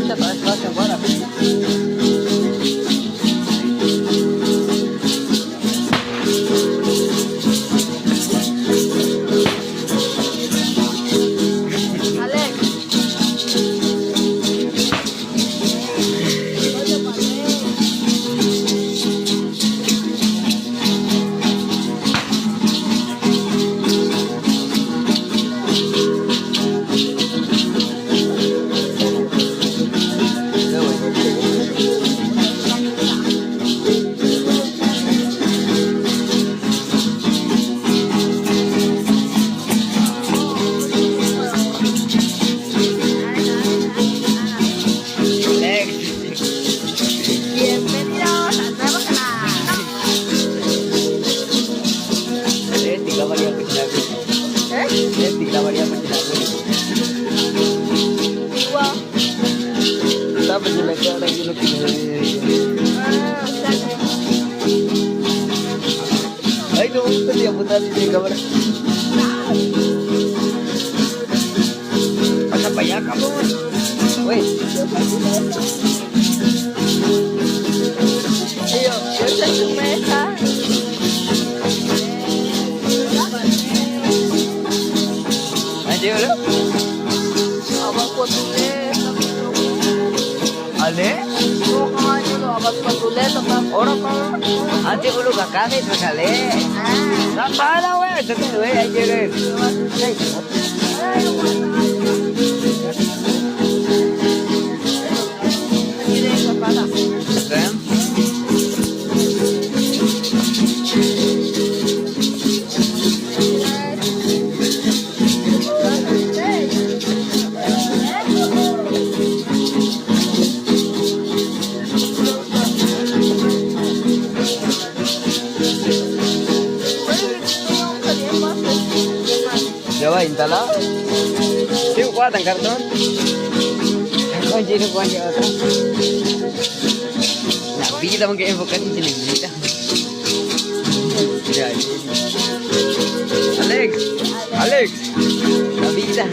Está espacio para. Ay, no, tadi aku tadi di kamar. Pasal banyak kamu. Woi. Ayo, kita semesta. Ayo lo. Abang ko tulis. Ale? Orang kau, aje ulu kakak ni sekali. Tak ada weh, tapi weh aje deh. Jawa intala. Siu kuat ang karton. Kau jadi kuat ya. Nabi kita mungkin bukan jadi kita. Ya. Alex. Nabi kita.